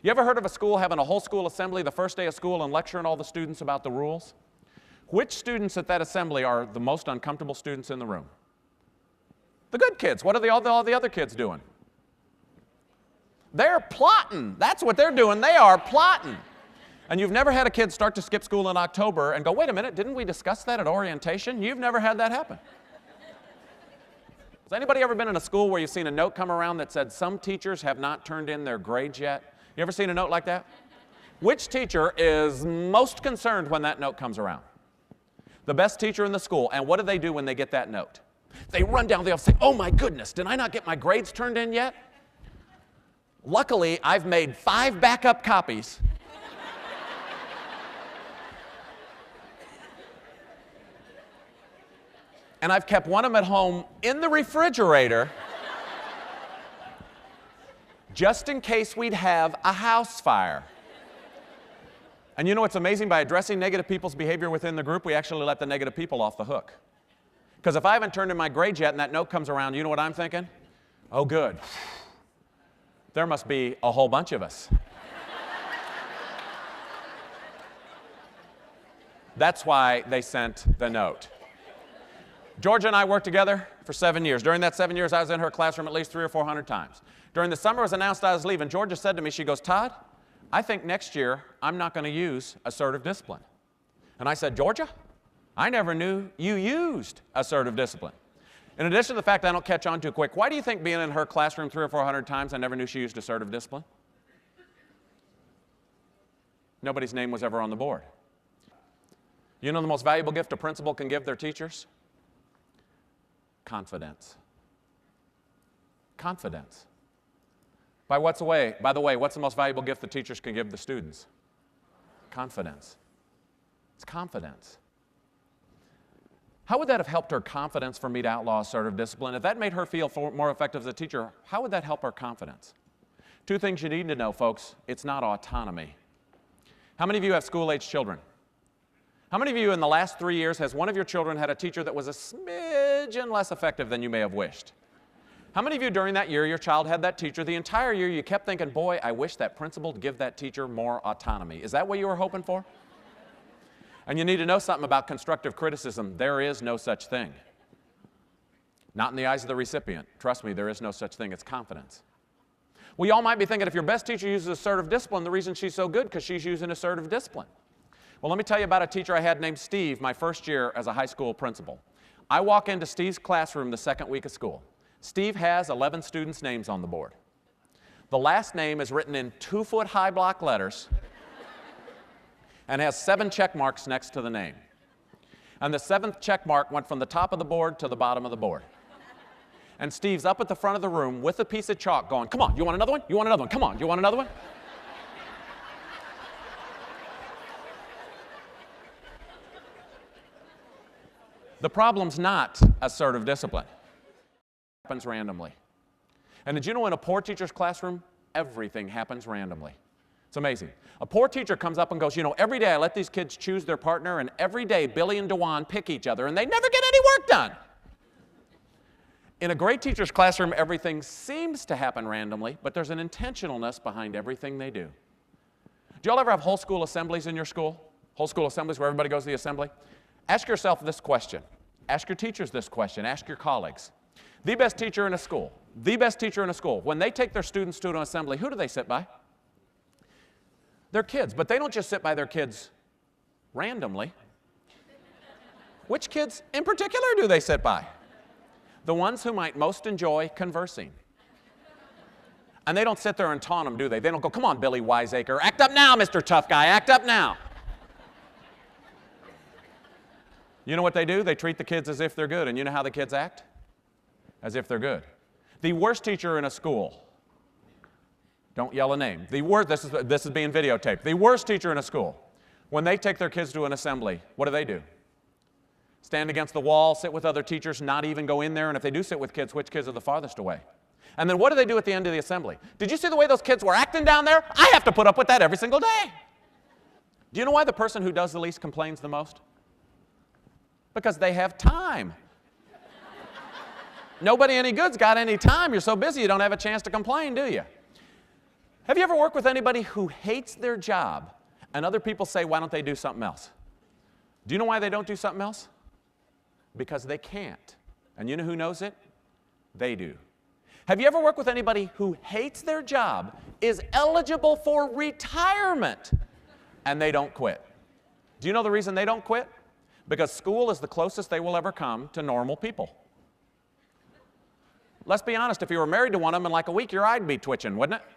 You ever heard of a school having a whole school assembly the first day of school and lecturing all the students about the rules? Which students at that assembly are the most uncomfortable students in the room? The good kids. What are all the other kids doing? They're plotting. That's what they're doing. They are plotting. And you've never had a kid start to skip school in October and go, wait a minute, didn't we discuss that at orientation? You've never had that happen. Has anybody ever been in a school where you've seen a note come around that said some teachers have not turned in their grades yet? You ever seen a note like that? Which teacher is most concerned when that note comes around? The best teacher in the school. And what do they do when they get that note? They run down the office and say, oh my goodness, did I not get my grades turned in yet? Luckily, I've made 5 backup copies. And I've kept one of them at home in the refrigerator just in case we'd have a house fire. And you know what's amazing? By addressing negative people's behavior within the group, we actually let the negative people off the hook. Because if I haven't turned in my grades yet and that note comes around, you know what I'm thinking? Oh, good. There must be a whole bunch of us. That's why they sent the note. Georgia and I worked together for 7 years. During that 7 years, I was in her classroom at least 300 or 400 times. During the summer it was announced I was leaving. Georgia said to me, she goes, Todd, I think next year I'm not going to use assertive discipline. And I said, Georgia, I never knew you used assertive discipline. In addition to the fact I don't catch on too quick, why do you think being in her classroom 300 or 400 times I never knew she used assertive discipline? Nobody's name was ever on the board. You know the most valuable gift a principal can give their teachers? Confidence. Confidence. By the way, what's the most valuable gift the teachers can give the students? Confidence. It's confidence. How would that have helped her confidence for me to outlaw assertive discipline? If that made her feel more effective as a teacher, how would that help her confidence? 2 things you need to know, folks. It's not autonomy. How many of you have school-age children? How many of you in the last 3 years has one of your children had a teacher that was a smidgen less effective than you may have wished? How many of you during that year your child had that teacher the entire year you kept thinking, boy, I wish that principal would give that teacher more autonomy? Is that what you were hoping for? And you need to know something about constructive criticism. There is no such thing. Not in the eyes of the recipient. Trust me, there is no such thing. It's confidence. Well, you all might be thinking if your best teacher uses assertive discipline, the reason she's so good because she's using assertive discipline. Well, let me tell you about a teacher I had named Steve my first year as a high school principal. I walk into Steve's classroom the second week of school. Steve has 11 students' names on the board. The last name is written in 2-foot-high block letters and has 7 check marks next to the name. And the 7th check mark went from the top of the board to the bottom of the board. And Steve's up at the front of the room with a piece of chalk going, come on, you want another one? You want another one? Come on, you want another one? The problem's not assertive discipline. It happens randomly. And did you know in a poor teacher's classroom, everything happens randomly? It's amazing. A poor teacher comes up and goes, you know, every day I let these kids choose their partner, and every day Billy and Dewan pick each other, and they never get any work done. In a great teacher's classroom, everything seems to happen randomly, but there's an intentionalness behind everything they do. Do you all ever have whole school assemblies in your school? Whole school assemblies where everybody goes to the assembly? Ask yourself this question. Ask your teachers this question. Ask your colleagues. The best teacher in a school, when they take their students to an assembly, who do they sit by? Their kids. But they don't just sit by their kids randomly. Which kids in particular do they sit by? The ones who might most enjoy conversing. And they don't sit there and taunt them, do they? They don't go, come on, Billy Wiseacre, act up now, Mr. Tough Guy, act up now. You know what they do? They treat the kids as if they're good. And you know how the kids act? As if they're good. The worst teacher in a school, don't yell a name. This is being videotaped. The worst teacher in a school, when they take their kids to an assembly, what do? Stand against the wall, sit with other teachers, not even go in there. And if they do sit with kids, which kids are the farthest away? And then what do they do at the end of the assembly? Did you see the way those kids were acting down there? I have to put up with that every single day. Do you know why the person who does the least complains the most? Because they have time. Nobody any good's got any time. You're so busy you don't have a chance to complain, do you? Have you ever worked with anybody who hates their job and other people say, why don't they do something else? Do you know why they don't do something else? Because they can't. And you know who knows it? They do. Have you ever worked with anybody who hates their job, is eligible for retirement, and they don't quit? Do you know the reason they don't quit? Because school is the closest they will ever come to normal people. Let's be honest, if you were married to one of them in like a week, your eye'd be twitching, wouldn't it?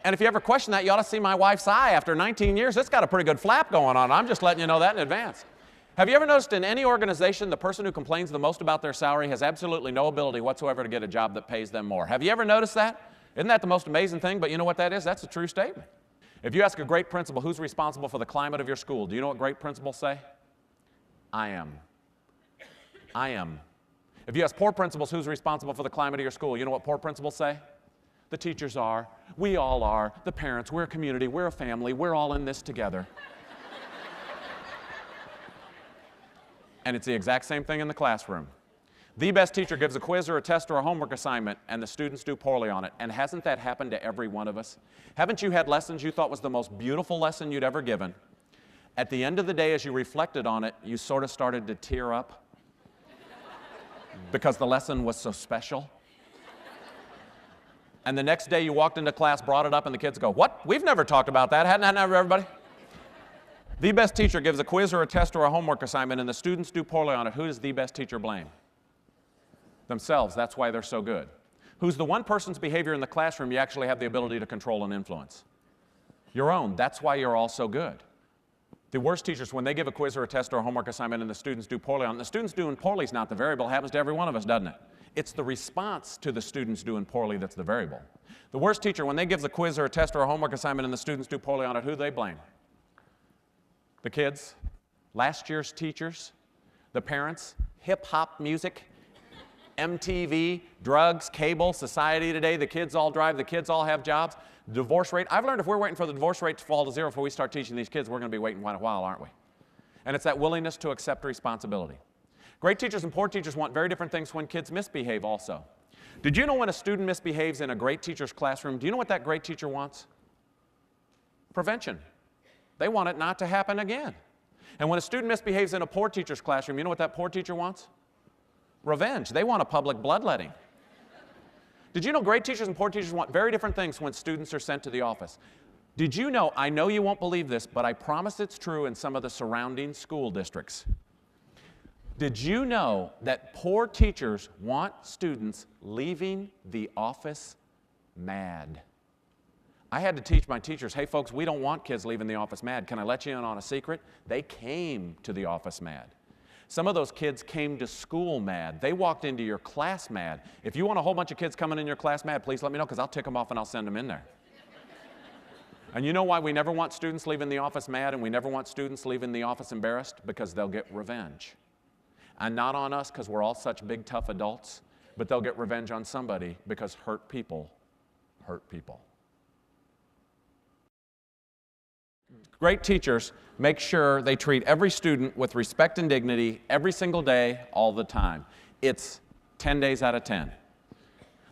And if you ever question that, you ought to see my wife's eye. After 19 years, it's got a pretty good flap going on. I'm just letting you know that in advance. Have you ever noticed in any organization, the person who complains the most about their salary has absolutely no ability whatsoever to get a job that pays them more? Have you ever noticed that? Isn't that the most amazing thing? But you know what that is? That's a true statement. If you ask a great principal who's responsible for the climate of your school, do you know what great principals say? I am. I am. If you ask poor principals who's responsible for the climate of your school, you know what poor principals say? The teachers are, we all are, the parents, we're a community, we're a family, we're all in this together. And it's the exact same thing in the classroom. The best teacher gives a quiz or a test or a homework assignment, and the students do poorly on it. And hasn't that happened to every one of us? Haven't you had lessons you thought was the most beautiful lesson you'd ever given? At the end of the day, as you reflected on it, you sort of started to tear up because the lesson was so special. And the next day you walked into class, brought it up, and the kids go, what? We've never talked about that. Hadn't that ever, everybody? The best teacher gives a quiz or a test or a homework assignment, and the students do poorly on it. Who does the best teacher blame? Themselves. That's why they're so good. Who's the one person's behavior in the classroom you actually have the ability to control and influence? Your own. That's why you're all so good. The worst teachers, when they give a quiz or a test or a homework assignment and the students do poorly on it, the students doing poorly is not the variable. It happens to every one of us, doesn't it? It's the response to the students doing poorly that's the variable. The worst teacher, when they give a quiz or a test or a homework assignment and the students do poorly on it, who do they blame? The kids, last year's teachers, the parents, hip-hop music, MTV, drugs, cable, society today, the kids all drive, the kids all have jobs. Divorce rate, I've learned if we're waiting for the divorce rate to fall to zero before we start teaching these kids, we're going to be waiting quite a while, aren't we? And it's that willingness to accept responsibility. Great teachers and poor teachers want very different things when kids misbehave also. Did you know when a student misbehaves in a great teacher's classroom, do you know what that great teacher wants? Prevention. They want it not to happen again. And when a student misbehaves in a poor teacher's classroom, you know what that poor teacher wants? Revenge. They want a public bloodletting. Did you know great teachers and poor teachers want very different things when students are sent to the office? Did you know, I know you won't believe this, but I promise it's true in some of the surrounding school districts. Did you know that poor teachers want students leaving the office mad? I had to teach my teachers, hey folks, we don't want kids leaving the office mad. Can I let you in on a secret? They came to the office mad. Some of those kids came to school mad. They walked into your class mad. If you want a whole bunch of kids coming in your class mad, please let me know because I'll tick them off and I'll send them in there. And you know why we never want students leaving the office mad and we never want students leaving the office embarrassed? Because they'll get revenge. And not on us because we're all such big, tough adults, but they'll get revenge on somebody because hurt people hurt people. Great teachers make sure they treat every student with respect and dignity every single day, all the time. It's 10 days out of 10.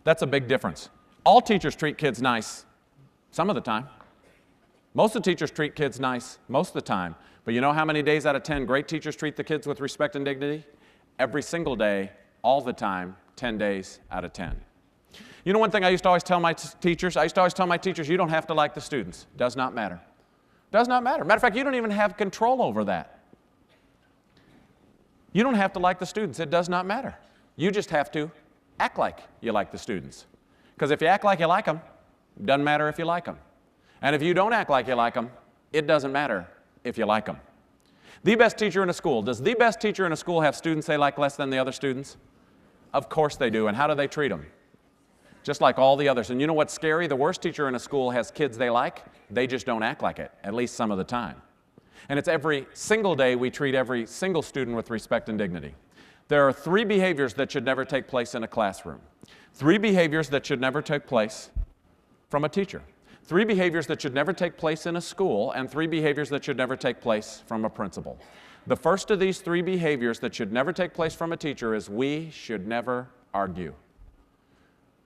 That's a big difference. All teachers treat kids nice some of the time. Most of the teachers treat kids nice most of the time. But you know how many days out of 10 great teachers treat the kids with respect and dignity? Every single day, all the time, 10 days out of 10. You know one thing I used to always tell my teachers? I used to always tell my teachers, you don't have to like the students. Does not matter. Does not matter. Matter of fact, you don't even have control over that. You don't have to like the students. It does not matter. You just have to act like you like the students. Because if you act like you like them, it doesn't matter if you like them. And if you don't act like you like them, it doesn't matter if you like them. The best teacher in a school. Does the best teacher in a school have students they like less than the other students? Of course they do. And how do they treat them? Just like all the others. And you know what's scary? The worst teacher in a school has kids they like. They just don't act like it, at least some of the time. And it's every single day we treat every single student with respect and dignity. There are 3 behaviors that should never take place in a classroom. 3 behaviors that should never take place from a teacher. 3 behaviors that should never take place in a school, and 3 behaviors that should never take place from a principal. The first of these 3 behaviors that should never take place from a teacher is we should never argue.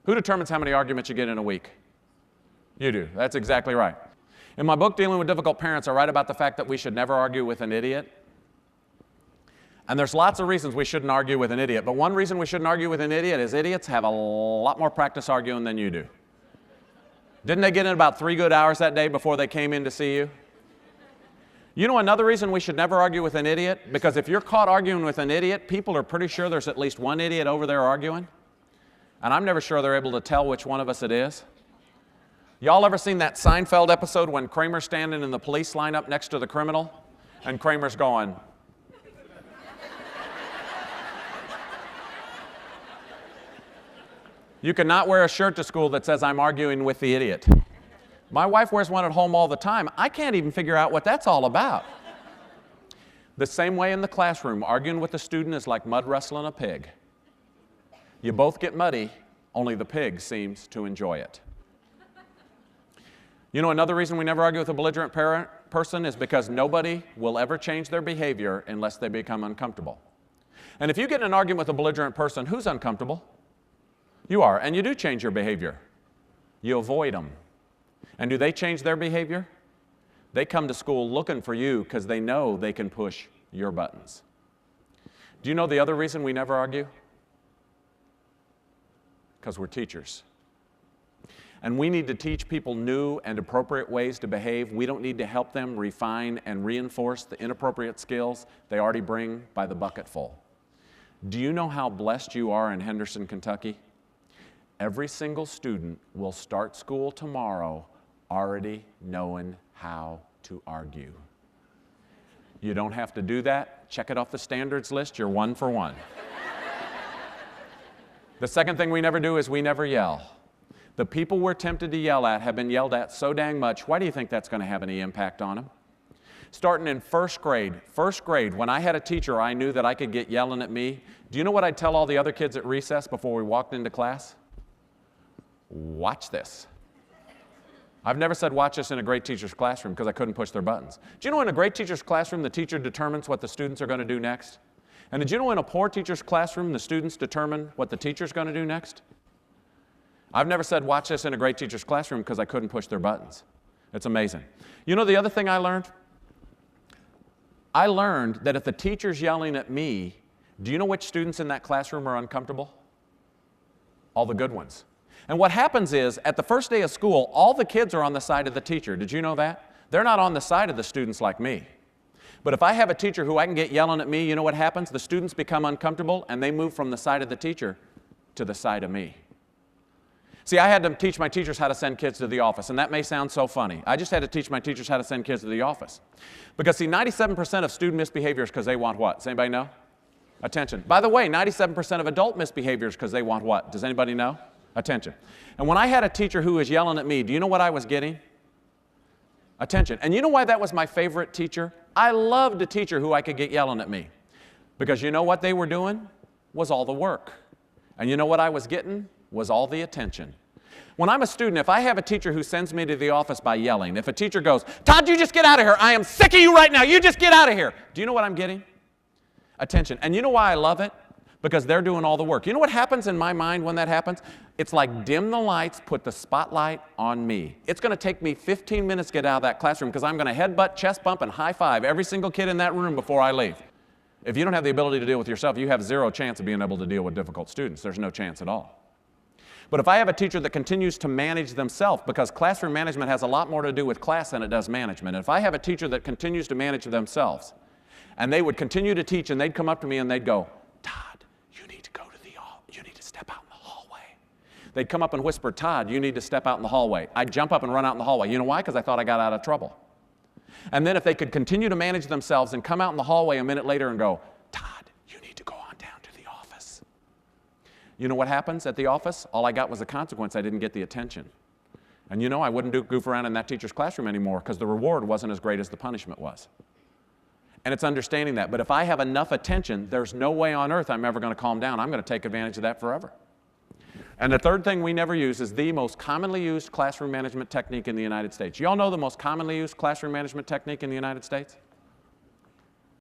Who determines how many arguments you get in a week? You do. That's exactly right. In my book, Dealing with Difficult Parents, I write about the fact that we should never argue with an idiot. And there's lots of reasons we shouldn't argue with an idiot, but one reason we shouldn't argue with an idiot is idiots have a lot more practice arguing than you do. Didn't they get in about 3 good hours that day before they came in to see you? You know another reason we should never argue with an idiot? Because if you're caught arguing with an idiot, people are pretty sure there's at least one idiot over there arguing. And I'm never sure they're able to tell which one of us it is. Y'all ever seen that Seinfeld episode when Kramer's standing in the police lineup next to the criminal? And Kramer's going, you cannot wear a shirt to school that says I'm arguing with the idiot. My wife wears one at home all the time. I can't even figure out what that's all about. The same way in the classroom, arguing with a student is like mud wrestling a pig. You both get muddy, only the pig seems to enjoy it. You know another reason we never argue with a belligerent person is because nobody will ever change their behavior unless they become uncomfortable. And if you get in an argument with a belligerent person, who's uncomfortable? You are, and you do change your behavior. You avoid them. And do they change their behavior? They come to school looking for you because they know they can push your buttons. Do you know the other reason we never argue? Because we're teachers. And we need to teach people new and appropriate ways to behave. We don't need to help them refine and reinforce the inappropriate skills they already bring by the bucketful. Do you know how blessed you are in Henderson, Kentucky? Every single student will start school tomorrow already knowing how to argue. You don't have to do that. Check it off the standards list. You're 1 for 1. The second thing we never do is we never yell. The people we're tempted to yell at have been yelled at so dang much. Why do you think that's going to have any impact on them? Starting in first grade, when I had a teacher I knew that I could get yelling at me, do you know what I'd tell all the other kids at recess before we walked into class? Watch this. I've never said watch this in a great teacher's classroom because I couldn't push their buttons. Do you know in a great teacher's classroom, the teacher determines what the students are going to do next? And did you know in a poor teacher's classroom, the students determine what the teacher's going to do next? I've never said watch this in a great teacher's classroom because I couldn't push their buttons. It's amazing. You know the other thing I learned? I learned that if the teacher's yelling at me, do you know which students in that classroom are uncomfortable? All the good ones. And what happens is, at the first day of school, all the kids are on the side of the teacher. Did you know that? They're not on the side of the students like me. But if I have a teacher who I can get yelling at me, you know what happens? The students become uncomfortable and they move from the side of the teacher to the side of me. See, I had to teach my teachers how to send kids to the office, and that may sound so funny. I just had to teach my teachers how to send kids to the office. Because see, 97% of student misbehavior is because they want what? Does anybody know? Attention. By the way, 97% of adult misbehavior is because they want what? Does anybody know? Attention. And when I had a teacher who was yelling at me, do you know what I was getting? Attention. And you know why that was my favorite teacher? I loved a teacher who I could get yelling at me. Because you know what they were doing? Was all the work. And you know what I was getting? Was all the attention. When I'm a student, if I have a teacher who sends me to the office by yelling, if a teacher goes, Todd, you just get out of here. I am sick of you right now. You just get out of here. Do you know what I'm getting? Attention. And you know why I love it? Because they're doing all the work. You know what happens in my mind when that happens? It's like dim the lights, put the spotlight on me. It's going to take me 15 minutes to get out of that classroom because I'm going to headbutt, chest bump, and high five every single kid in that room before I leave. If you don't have the ability to deal with yourself, you have zero chance of being able to deal with difficult students. There's no chance at all. But if I have a teacher that continues to manage themselves, because classroom management has a lot more to do with class than it does management. And if I have a teacher that continues to manage themselves, and they would continue to teach, and they'd come up to me and they'd go, Todd, you need to step out in the hallway. They'd come up and whisper, Todd, you need to step out in the hallway. I'd jump up and run out in the hallway. You know why? Because I thought I got out of trouble. And then if they could continue to manage themselves and come out in the hallway a minute later and go, Todd, you need to go on down to the office. You know what happens at the office? All I got was a consequence. I didn't get the attention. And you know, I wouldn't goof around in that teacher's classroom anymore because the reward wasn't as great as the punishment was. And it's understanding that. But if I have enough attention, there's no way on earth I'm ever going to calm down. I'm going to take advantage of that forever. And the third thing we never use is the most commonly used classroom management technique in the United States. You all know the most commonly used classroom management technique in the United States?